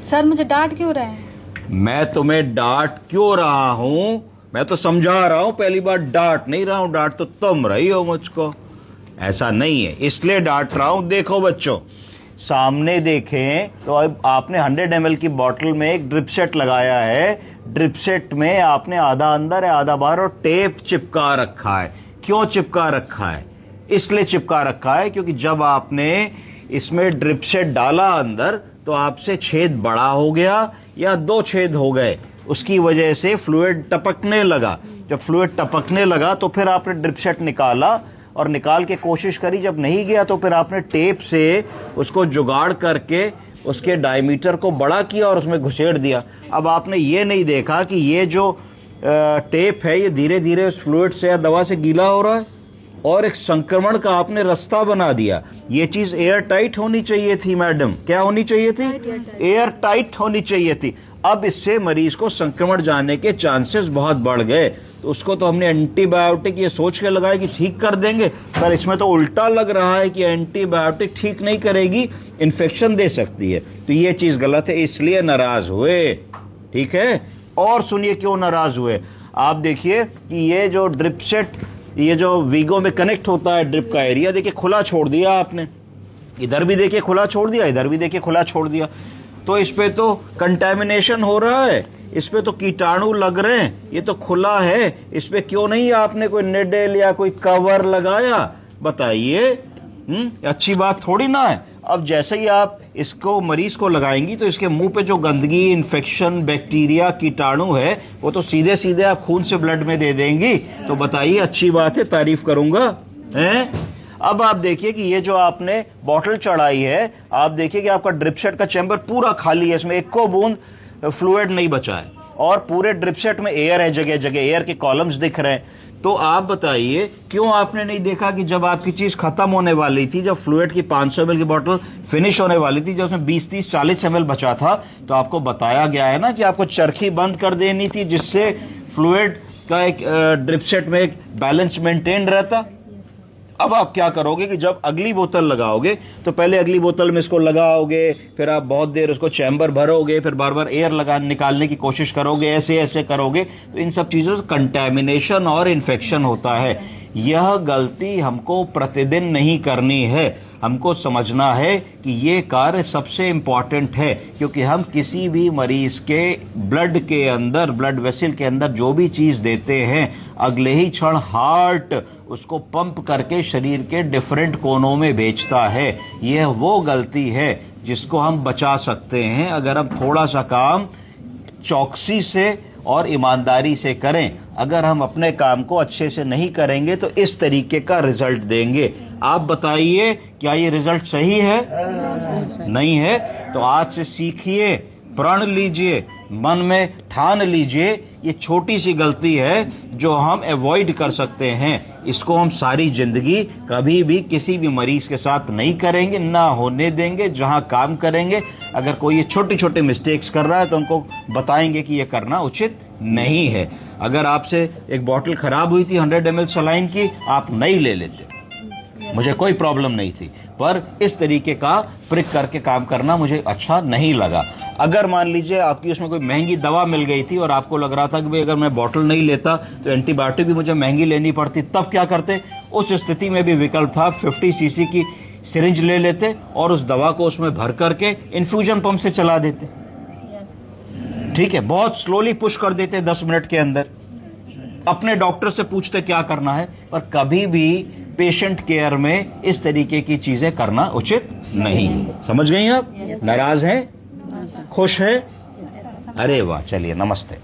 Sir मुझे डांट क्यों रहे हैं? मैं तुम्हें डांट क्यों रहा हूं? मैं तो समझा रहा हूं, पहली बार डांट नहीं रहा हूं। डांट तो तुम रही हो मुझको, ऐसा नहीं है, इसलिए डांट रहा हूं। देखो बच्चों, सामने देखें तो अब आपने 100 ml की बोतल में एक ड्रिप सेट लगाया है। ड्रिप सेट में आपने आधा अंदर है आधा बाहर और टेप चिपका रखा है। क्यों चिपका रखा है? इसलिए चिपका रखा है क्योंकि जब आपने इसमें ड्रिप सेट डाला अंदर तो आपसे छेद बड़ा हो गया या 2 छेद हो गए, उसकी वजह से फ्लूइड टपकने लगा। जब फ्लूइड टपकने लगा तो फिर आपने ड्रिप सेट निकाला और निकाल के कोशिश करी, जब नहीं गया तो फिर आपने टेप से उसको जुगाड़ करके उसके डायमीटर को बड़ा किया और उसमें घुसेड़ दिया। अब आपने ये नहीं देखा कि ये जो टेप है ये धीरे धीरे उस फ्लूइड से या दवा से गीला हो रहा है और एक संक्रमण का आपने रास्ता बना दिया। ये चीज एयर टाइट होनी चाहिए थी मैडम। क्या होनी चाहिए थी? एयर टाइट होनी चाहिए थी। अब इससे मरीज को संक्रमण जाने के चांसेस बहुत बढ़ गए। तो उसको तो हमने एंटीबायोटिक ये सोच के लगाया कि ठीक कर देंगे, पर इसमें तो उल्टा लग रहा है कि एंटीबायोटिक ठीक नहीं करेगी, इन्फेक्शन दे सकती है। तो ये चीज गलत है, इसलिए नाराज हुए। ठीक है, और सुनिए क्यों नाराज हुए। आप देखिए कि ये जो ड्रिप सेट, ये जो वीगो में कनेक्ट होता है ड्रिप का एरिया, देखिए खुला छोड़ दिया आपने। इधर भी देखिए खुला छोड़ दिया, इधर भी देखिए खुला छोड़ दिया। तो इस पे तो कंटेमिनेशन हो रहा है, इस पे तो कीटाणु लग रहे हैं। ये तो खुला है, इस पे क्यों नहीं आपने कोई निडल या कोई कवर लगाया? बताइए। अच्छी बात थोड़ी ना है। अब जैसे ही आप इसको मरीज को लगाएंगी तो इसके मुंह पे जो गंदगी, इन्फेक्शन, बैक्टीरिया, कीटाणु है वो तो सीधे सीधे आप खून से ब्लड में दे देंगी। तो बताइए, अच्छी बात है, तारीफ करूंगा। हैं? अब आप देखिए कि ये जो आपने बॉटल चढ़ाई है, आप देखिए कि आपका ड्रिप सेट का चैम्बर पूरा खाली है, इसमें एक को बूंद फ्लूइड नहीं बचा है और पूरे ड्रिप सेट में एयर है, जगह जगह एयर के कॉलम्स दिख रहे हैं। तो आप बताइए क्यों आपने नहीं देखा कि जब आपकी चीज खत्म होने वाली थी, जब फ्लूइड की 500 ml की बोतल फिनिश होने वाली थी, जब उसमें 20, 30, 40 ml बचा था, तो आपको बताया गया है ना कि आपको चरखी बंद कर देनी थी, जिससे फ्लूइड का एक ड्रिप सेट में एक बैलेंस मेंटेन रहता। अब आप क्या करोगे कि जब अगली बोतल लगाओगे तो पहले अगली बोतल में इसको लगाओगे, फिर आप बहुत देर उसको चैम्बर भरोगे, फिर बार बार एयर लगा निकालने की कोशिश करोगे, ऐसे ऐसे करोगे, तो इन सब चीजों से कंटैमिनेशन और इन्फेक्शन होता है। यह गलती हमको प्रतिदिन नहीं करनी है। हमको समझना है कि ये कार्य सबसे इंपॉर्टेंट है, क्योंकि हम किसी भी मरीज के ब्लड के अंदर, ब्लड वेसल के अंदर जो भी चीज देते हैं, अगले ही क्षण हार्ट उसको पंप करके शरीर के डिफरेंट कोनों में भेजता है। यह वो गलती है जिसको हम बचा सकते हैं अगर हम थोड़ा सा काम चौकसी से और ईमानदारी से करें। अगर हम अपने काम को अच्छे से नहीं करेंगे तो इस तरीके का रिजल्ट देंगे। आप बताइए, क्या ये रिजल्ट सही है? नहीं है? तो आज से सीखिए, प्रण लीजिए, मन में ठान लीजिए, ये छोटी सी गलती है जो हम अवॉइड कर सकते हैं। इसको हम सारी जिंदगी कभी भी किसी भी मरीज के साथ नहीं करेंगे, ना होने देंगे। जहां काम करेंगे, अगर कोई ये छोटे छोटे मिस्टेक्स कर रहा है तो उनको बताएंगे कि ये करना उचित नहीं है। अगर आपसे एक बॉटल खराब हुई थी 100 ml सलाइन की, आप नहीं ले लेते, मुझे कोई प्रॉब्लम नहीं थी, पर इस तरीके का प्रिक करके काम करना मुझे अच्छा नहीं लगा। अगर मान लीजिए आपकी उसमें कोई महंगी दवा मिल गई थी और आपको लग रहा था कि भाई अगर मैं बॉटल नहीं लेता तो एंटीबायोटिक भी मुझे महंगी लेनी पड़ती, तब क्या करते? उस स्थिति में भी विकल्प था, 50 cc की सिरिंज ले लेते और उस दवा को उसमें भर करके इन्फ्यूजन पंप से चला देते। ठीक है, बहुत स्लोली पुश कर देते 10 मिनट के अंदर। अपने डॉक्टर से पूछते क्या करना है, पर कभी भी पेशेंट केयर में इस तरीके की चीजें करना उचित नहीं। समझ गई आप? नाराज हैं? खुश हैं? अरे वाह, चलिए, नमस्ते।